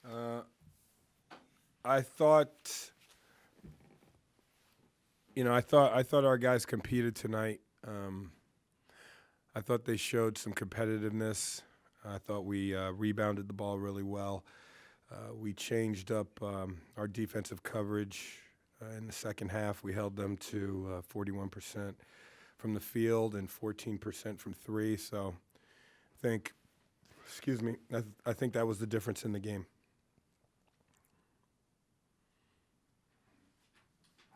Uh, I thought, I thought our guys competed tonight. I thought they showed some competitiveness. I thought we rebounded the ball really well. We changed up our defensive coverage in the second half. We held them to 41% from the field and 14% from three. So I think, excuse me, I think that was the difference in the game.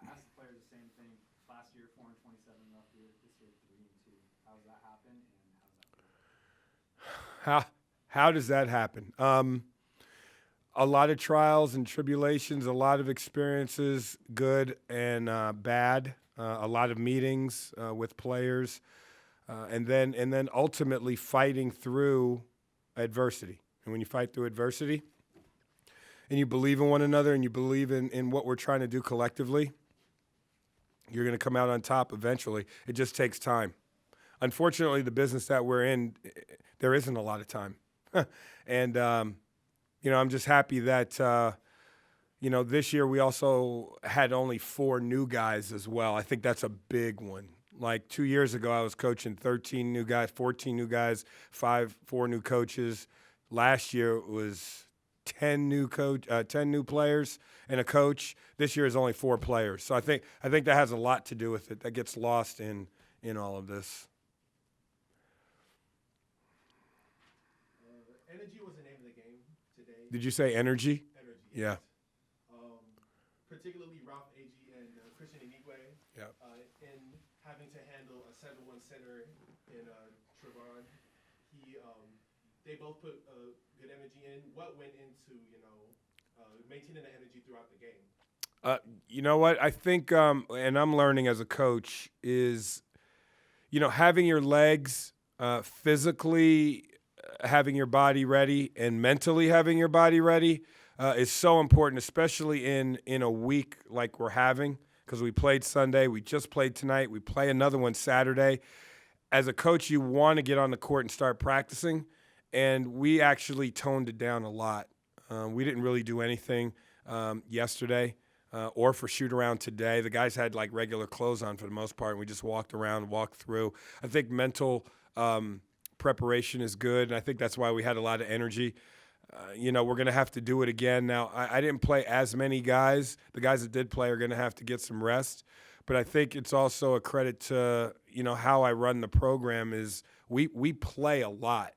I asked the player the same thing. Last year, 4 and 27 enough year. This year, 3 and 2. How does that happen, and how does that feel? How does that happen? A lot of trials and tribulations, a lot of experiences, good and bad. A lot of meetings with players, and then ultimately fighting through adversity. And when you fight through adversity, and you believe in one another, and you believe in what we're trying to do collectively, you're going to come out on top eventually. It just takes time. Unfortunately, the business that we're in, there isn't a lot of time. And, I'm just happy that, this year we also had only 4 new guys as well. I think that's a big one. Like 2 years ago, I was coaching 13 new guys, 14 new guys, 4 new coaches. Last year it was 10 new players and a coach. This year is only 4 players. So I think that has a lot to do with it. That gets lost in all of this. Energy was the name of the game today. Did you say energy? Energy. Yeah. Particularly Ralph Agee and Christian Inigwe. Yeah. In having to handle a 7-1 center in Trevon, they both put good energy in. What went into maintaining the energy throughout the game? You know what? I think, and I'm learning as a coach, is, having your legs physically, having your body ready, and mentally having your body ready is so important, especially in a week like we're having, because we played Sunday, we just played tonight, we play another one Saturday. As a coach, you want to get on the court and start practicing, and we actually toned it down a lot. We didn't really do anything yesterday or for shoot-around today. The guys had, like, regular clothes on for the most part, and we just walked around, walked through. I think mental preparation is good, and I think that's why we had a lot of energy. We're going to have to do it again. Now, I didn't play as many guys. The guys that did play are going to have to get some rest. But I think it's also a credit to, how I run the program is we play a lot.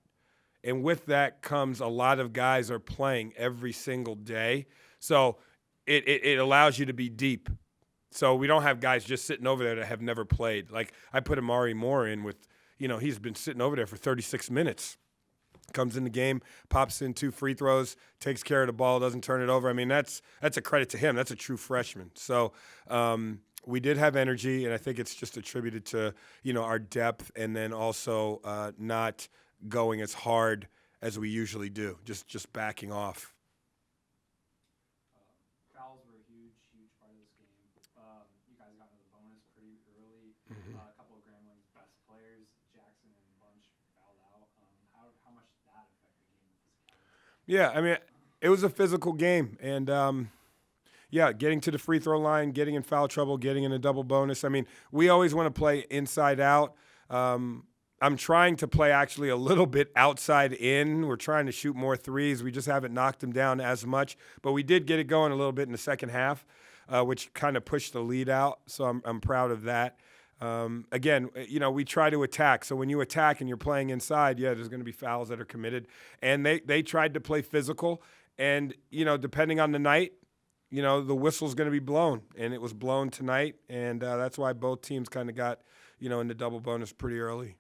And with that comes a lot of guys are playing every single day. So it allows you to be deep. So we don't have guys just sitting over there that have never played. Like I put Amari Moore in with, he's been sitting over there for 36 minutes. Comes in the game, pops in 2 free throws, takes care of the ball, doesn't turn it over. I mean, that's a credit to him. That's a true freshman. So we did have energy, and I think it's just attributed to, our depth and then also not going as hard as we usually do, just backing off. Fouls were a huge part of this game. You guys got into the bonus pretty early. Mm-hmm. A couple of Grambling's best players, Jackson and Bunch, fouled out. How much did that affect the game with physicality? Yeah, I mean, it was a physical game, and getting to the free throw line, getting in foul trouble, getting in a double bonus. I mean, we always want to play inside out. I'm trying to play actually a little bit outside in. We're trying to shoot more threes. We just haven't knocked them down as much, but we did get it going a little bit in the second half, which kind of pushed the lead out. So I'm proud of that. Again, we try to attack. So when you attack and you're playing inside, there's going to be fouls that are committed. And they tried to play physical. And, depending on the night, the whistle's going to be blown. And it was blown tonight. And that's why both teams kind of got, in the double bonus pretty early.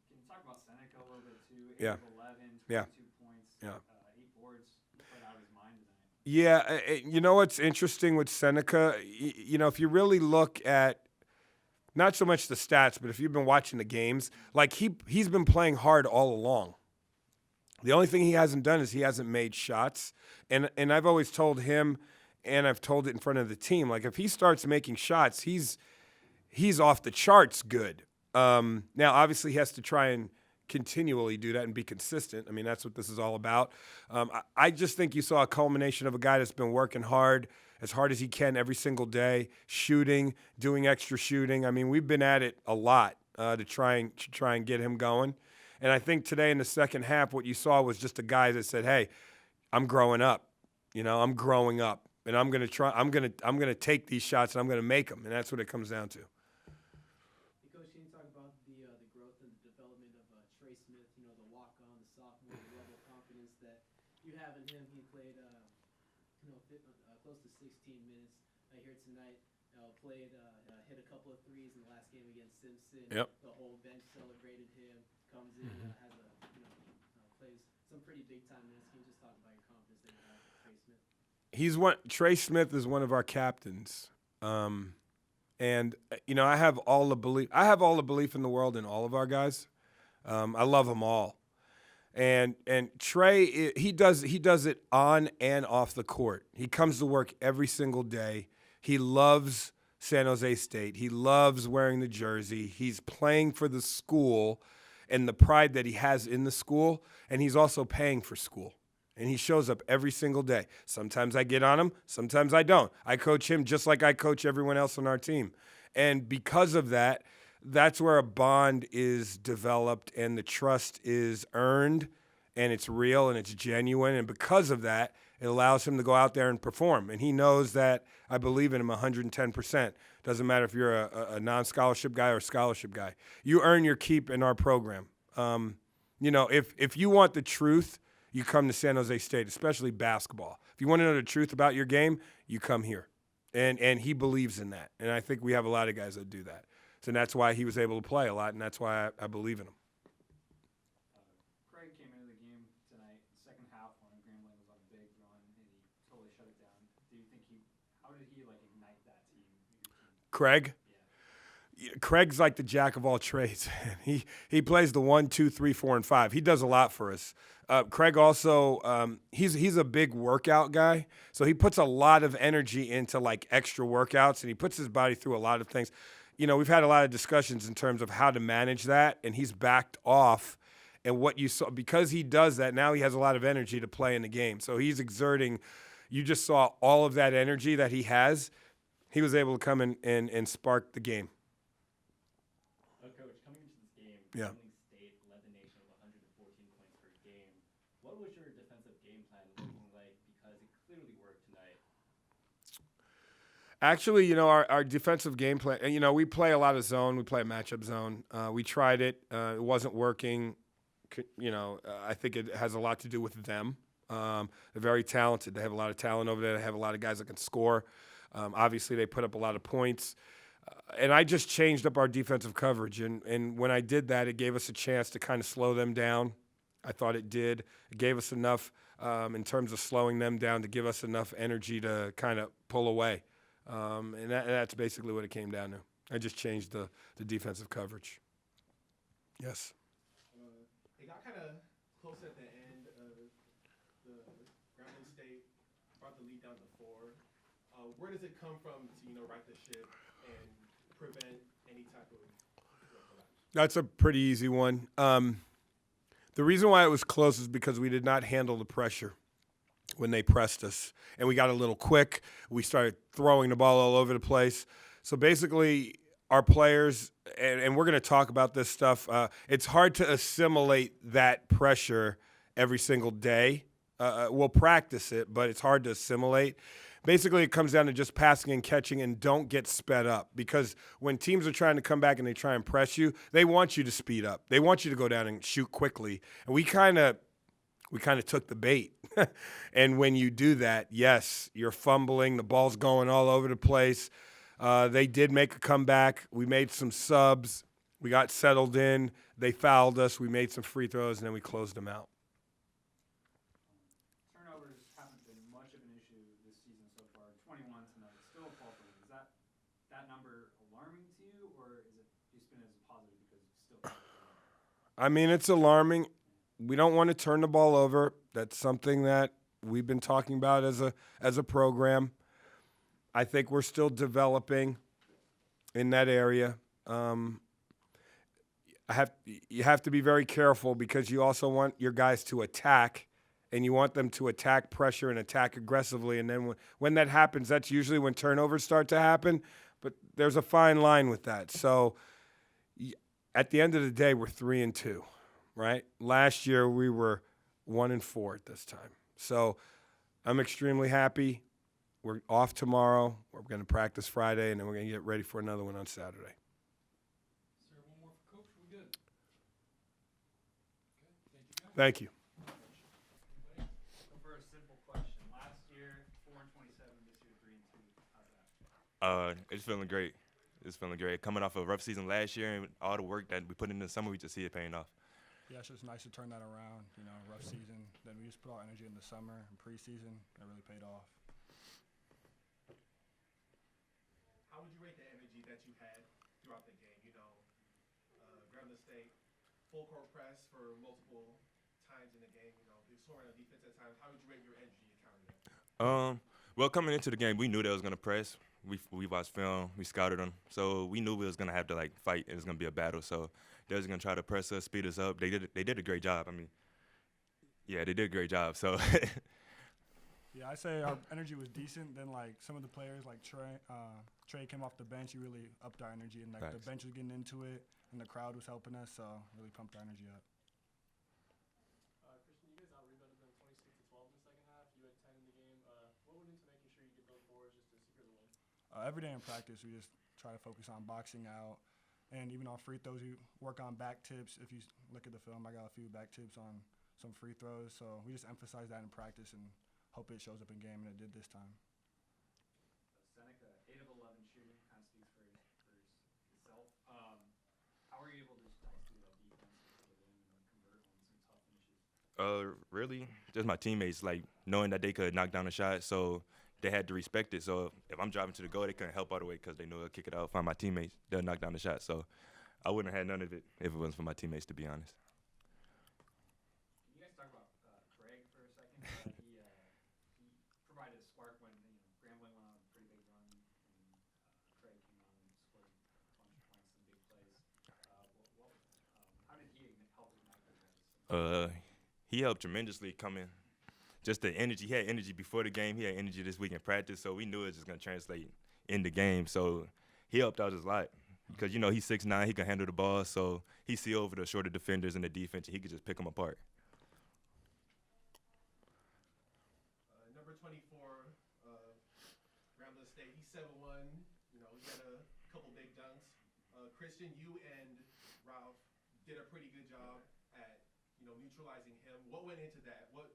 Can you talk about Seneca a little bit too? 8 Yeah. of 11, 22 Yeah. points, Yeah. 8 boards. He played out of his mind tonight. Yeah, what's interesting with Seneca, if you really look at not so much the stats, but if you've been watching the games, like he's been playing hard all along. The only thing he hasn't done is he hasn't made shots. And I've always told him, and I've told it in front of the team, like if he starts making shots, he's off the charts good. Now, obviously, he has to try and continually do that and be consistent. I mean, that's what this is all about. I just think you saw a culmination of a guy that's been working hard as he can every single day, shooting, doing extra shooting. I mean, we've been at it a lot to try and get him going. And I think today in the second half, what you saw was just a guy that said, "Hey, I'm growing up. I'm growing up, and I'm gonna try. I'm gonna take these shots, and I'm gonna make them." And that's what it comes down to. Coach, can you talk about the growth and the development of Trey Smith? The walk-on, the sophomore, the level of confidence that you have in him. He played close to 16 minutes here tonight. Hit a couple of threes in the last game against Simpson. Yep. The whole bench celebrated him. Comes in, plays some pretty big time minutes. Can you just talk about your confidence that you have with Trey Smith? Trey Smith is one of our captains. And I have all the belief. I have all the belief in the world in all of our guys. I love them all. And Trey, he does it on and off the court. He comes to work every single day. He loves San Jose State. He loves wearing the jersey. He's playing for the school and the pride that he has in the school, and he's also paying for school. And he shows up every single day. Sometimes I get on him, sometimes I don't. I coach him just like I coach everyone else on our team. And because of that, that's where a bond is developed and the trust is earned and it's real and it's genuine. And because of that, it allows him to go out there and perform. And he knows that I believe in him 110%. Doesn't matter if you're a non-scholarship guy or a scholarship guy. You earn your keep in our program. If you want the truth, you come to San Jose State, especially basketball. If you want to know the truth about your game, you come here. And he believes in that. And I think we have a lot of guys that do that. So that's why he was able to play a lot, and that's why I believe in him. Craig came into the game tonight, second half when Grambling was on a big run, and he totally shut it down. Do you think how did he ignite that team? Craig? Yeah. Craig's like the jack of all trades. He plays the 1, 2, 3, 4, and 5. He does a lot for us. Craig also, he's a big workout guy, so he puts a lot of energy into extra workouts, and he puts his body through a lot of things. We've had a lot of discussions in terms of how to manage that, and he's backed off. And what you saw, because he does that, now he has a lot of energy to play in the game. So he's exerting. You just saw all of that energy that he has. He was able to come in and spark the game. Coach, coming into this game, Yeah. Grambling State led the nation with 114 points per game. What was your defensive game plan looking like? Because it clearly worked tonight. Actually, our defensive game plan, we play a lot of zone. We play a matchup zone. We tried it. It wasn't working. I think it has a lot to do with them. They're very talented. They have a lot of talent over there. They have a lot of guys that can score. Obviously, they put up a lot of points. And I just changed up our defensive coverage. And when I did that, it gave us a chance to kind of slow them down. I thought it did. It gave us enough in terms of slowing them down to give us enough energy to kind of pull away. And that's basically what it came down to. I just changed the defensive coverage. Yes. It got kind of close at the end. The Grambling State brought the lead down to 4. Where does it come from to right the ship and prevent any type of collapse? That's a pretty easy one. The reason why it was close is because we did not handle the pressure when they pressed us. And we got a little quick. We started throwing the ball all over the place. So basically, our players, and we're going to talk about this stuff, it's hard to assimilate that pressure every single day. We'll practice it, but it's hard to assimilate. Basically, it comes down to just passing and catching and don't get sped up. Because when teams are trying to come back and they try and press you, they want you to speed up. They want you to go down and shoot quickly. And we kind of took the bait. And when you do that, yes, you're fumbling. The ball's going all over the place. They did make a comeback. We made some subs. We got settled in. They fouled us. We made some free throws, and then we closed them out. Turnovers haven't been much of an issue this season so far. 21 tonight, still a fall for them. Is that number alarming to you, or is it just been as positive because it's still? I mean, it's alarming. We don't want to turn the ball over. That's something that we've been talking about as a program. I think we're still developing in that area. you have to be very careful because you also want your guys to attack, and you want them to attack pressure and attack aggressively. And then when that happens, that's usually when turnovers start to happen. But there's a fine line with that. So at the end of the day, we're 3-2, right? Last year we were 1-4 at this time. So I'm extremely happy. We're off tomorrow. We're going to practice Friday, and then we're going to get ready for another one on Saturday. Sir, one more for Coach. We good? Okay, thank you, guys. Thank you. So for a simple question, last year 4-27, this year 3-2. How's that? It's feeling great. It's feeling great. Coming off a rough season last year and all the work that we put in the summer, we just see it paying off. Yeah, it's just nice to turn that around. You know, rough season. Then we just put our energy in the summer and preseason. It really paid off. How would you rate the energy that you had throughout the game? You know, Grambling State, full court press for multiple times in the game. You know, they scoring on defense at times. How would you rate your energy and counter that? Well, coming into the game, we knew they was gonna press. We watched film, we scouted them, so we knew we was gonna have to like fight. It was gonna be a battle. So they was gonna try to press us, speed us up. They did a great job. I mean, yeah, they did a great job. So. Yeah, I say our energy was decent. Then like some of the players like Trey came off the bench. He really upped our energy, and like the Facts. bench was getting into it, and the crowd was helping us, so really pumped our energy up. Christian, you guys out-rebounded them 26-12 in the second half. You had 10 in the game. What went into making sure you get those boards just to secure the win? Every day in practice, we just try to focus on boxing out, and even on free throws, we work on back tips. If you look at the film, I got a few back tips on some free throws, so we just emphasize that in practice and hope it shows up in game, and it did this time. Seneca, 8 of 11 shooting, kind of speaks for itself. How are you able to just dice through that defense for the win and convert on some tough finishes? Really, just my teammates, like knowing that they could knock down a shot, so they had to respect it. So if I'm driving to the goal, they couldn't help all the way because they knew I'll kick it out. Find my teammates, they'll knock down the shot. So I wouldn't have had none of it if it wasn't for my teammates, to be honest. Can you guys talk about Greg for a second? He provided a spark when Grambling went on a pretty big run, and Craig came on and scored a bunch of points, some big plays. How did he help ignite you guys? He helped tremendously coming. Just the energy. He had energy before the game. He had energy this week in practice, so we knew it was just going to translate in the game. So he helped out a lot because, he's 6'9", he can handle the ball, so he see over the shorter defenders in the defense, and he could just pick them apart. Number 24, Grambling State. He's 7'1". You know, he had a couple big dunks. Christian, you and Ralph did a pretty good job at neutralizing him. What went into that? What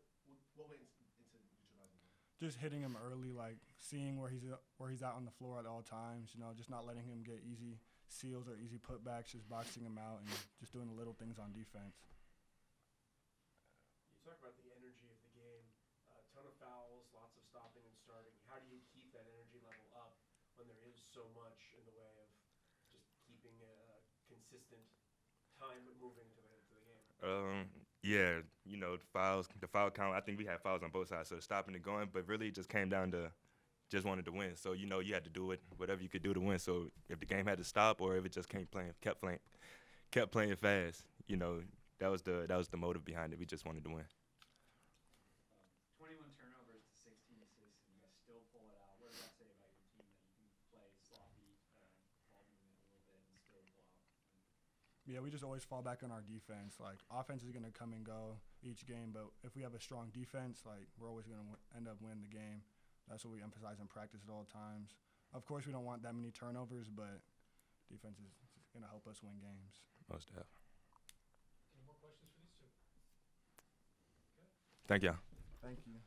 went into neutralizing him? Just hitting him early, like seeing where he's at on the floor at all times. Just not letting him get easy seals or easy putbacks. Just boxing him out and just doing the little things on defense. You talk about the energy of the game, a ton of fouls, lots of stopping and starting. How do you keep that energy level up when there is so much in the way of just keeping a consistent time moving to the game? Yeah, the foul count, I think we had fouls on both sides, so stopping and going, but really it just came down to just wanted to win. So, you had to do it, whatever you could do to win. So if the game had to stop or if it just kept playing fast, that was the motive behind it. We just wanted to win. 21 turnovers to 16 assists, and you guys still pull it out. What does that say about your team that you can play sloppy ball movement a little bit and still pull out? Yeah, we just always fall back on our defense. Like, offense is going to come and go each game, but if we have a strong defense, like, we're always going to end up winning the game. That's what we emphasize in practice at all times. Of course, we don't want that many turnovers, but defense is going to help us win games. Most definitely. Any more questions for these two? Thank y'all. Thank you.